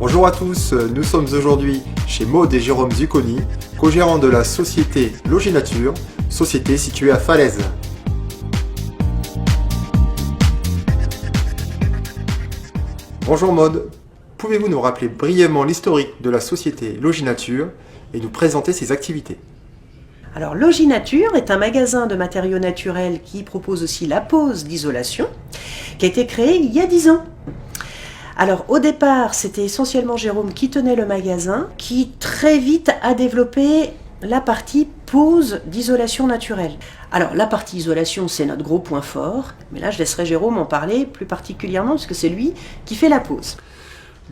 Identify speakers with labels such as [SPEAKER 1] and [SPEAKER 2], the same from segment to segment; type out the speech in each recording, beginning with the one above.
[SPEAKER 1] Bonjour à tous, nous sommes aujourd'hui chez Maud et Jérôme Zucconi, co-gérants de la société Loginature, société située à Falaise. Bonjour Maud, pouvez-vous nous rappeler brièvement l'historique de la société Loginature et nous présenter ses activités?
[SPEAKER 2] Alors, Loginature est un magasin de matériaux naturels qui propose aussi la pose d'isolation, qui a été créé il y a 10 ans. Alors, au départ, c'était essentiellement Jérôme qui tenait le magasin, qui très vite a développé la partie pose d'isolation naturelle. Alors, la partie isolation, c'est notre gros point fort, mais là, je laisserai Jérôme en parler plus particulièrement, parce que c'est lui qui fait la pose.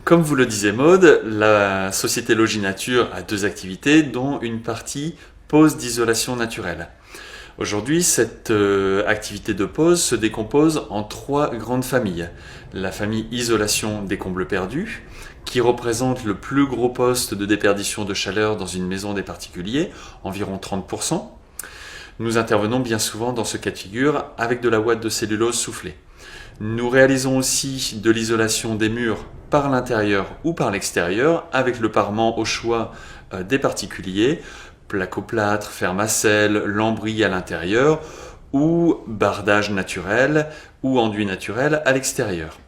[SPEAKER 3] Comme vous le disiez Maud, la société Loginature a 2 activités, dont une partie pose d'isolation naturelle. Aujourd'hui, cette activité de pose se décompose en 3 grandes familles. La famille isolation des combles perdus, qui représente le plus gros poste de déperdition de chaleur dans une maison des particuliers, environ 30%. Nous intervenons bien souvent dans ce cas de figure avec de la ouate de cellulose soufflée. Nous réalisons aussi de l'isolation des murs par l'intérieur ou par l'extérieur avec le parement au choix des particuliers, placo-plâtre, fermacelle, lambris à l'intérieur ou bardage naturel ou enduit naturel à l'extérieur.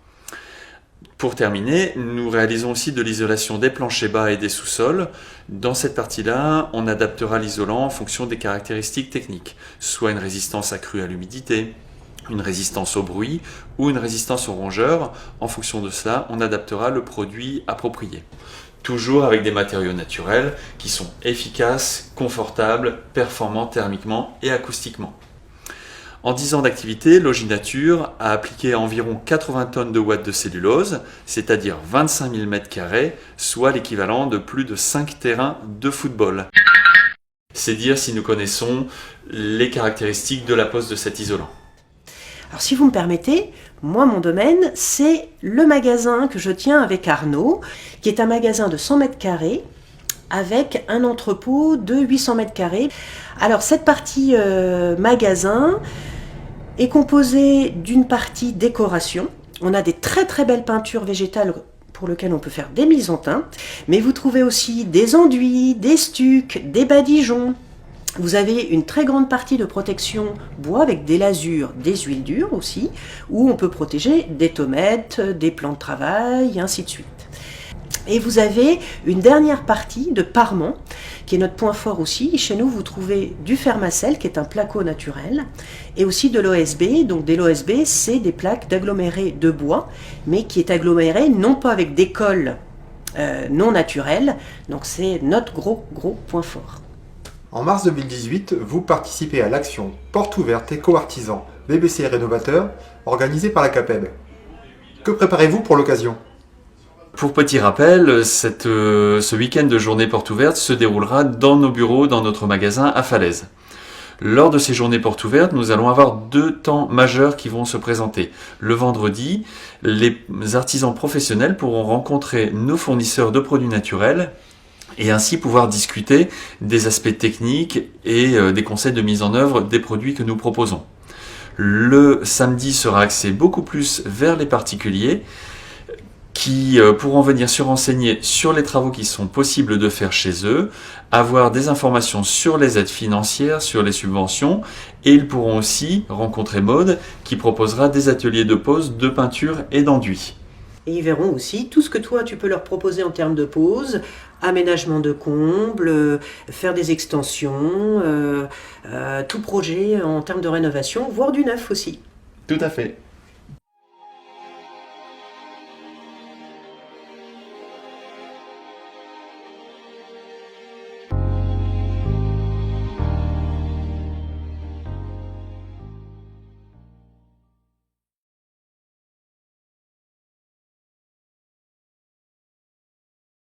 [SPEAKER 3] Pour terminer, nous réalisons aussi de l'isolation des planchers bas et des sous-sols. Dans cette partie-là, on adaptera l'isolant en fonction des caractéristiques techniques, soit une résistance accrue à l'humidité, une résistance au bruit ou une résistance aux rongeurs. En fonction de cela, on adaptera le produit approprié. Toujours avec des matériaux naturels qui sont efficaces, confortables, performants thermiquement et acoustiquement. En 10 ans d'activité, Loginature a appliqué environ 80 tonnes de ouate de cellulose, c'est-à-dire 25 000 m², soit l'équivalent de plus de 5 terrains de football. C'est dire si nous connaissons les caractéristiques de la pose de cet isolant.
[SPEAKER 2] Alors si vous me permettez, moi mon domaine c'est le magasin que je tiens avec Arnaud, qui est un magasin de 100 m² avec un entrepôt de 800 m². Alors cette partie magasin est composée d'une partie décoration. On a des très très belles peintures végétales pour lesquelles on peut faire des mises en teinte, mais vous trouvez aussi des enduits, des stucs, des badigeons. Vous avez une très grande partie de protection bois avec des lasures, des huiles dures aussi, où on peut protéger des tomates, des plants de travail, et ainsi de suite. Et vous avez une dernière partie de parement, qui est notre point fort aussi. Chez nous, vous trouvez du fermacelle, qui est un placo naturel, et aussi de l'OSB. Donc des l'OSB, c'est des plaques d'aggloméré de bois, mais qui est aggloméré non pas avec des colles non naturelles. Donc c'est notre gros point fort.
[SPEAKER 1] En mars 2018, vous participez à l'action Porte ouverte éco-artisan BBC Rénovateur, organisée par la CAPEB. Que préparez-vous pour l'occasion?
[SPEAKER 3] Pour petit rappel, ce week-end de journée porte ouverte se déroulera dans nos bureaux, dans notre magasin à Falaise. Lors de ces journées portes ouvertes, nous allons avoir 2 temps majeurs qui vont se présenter. Le vendredi, les artisans professionnels pourront rencontrer nos fournisseurs de produits naturels et ainsi pouvoir discuter des aspects techniques et des conseils de mise en œuvre des produits que nous proposons. Le samedi sera axé beaucoup plus vers les particuliers qui pourront venir se renseigner sur les travaux qui sont possibles de faire chez eux, avoir des informations sur les aides financières, sur les subventions, et ils pourront aussi rencontrer Maud qui proposera des ateliers de pose, de peinture et d'enduit.
[SPEAKER 2] Et ils verront aussi tout ce que toi tu peux leur proposer en termes de pose, aménagement de combles, faire des extensions, tout projet en termes de rénovation, voire du neuf aussi.
[SPEAKER 3] Tout à fait.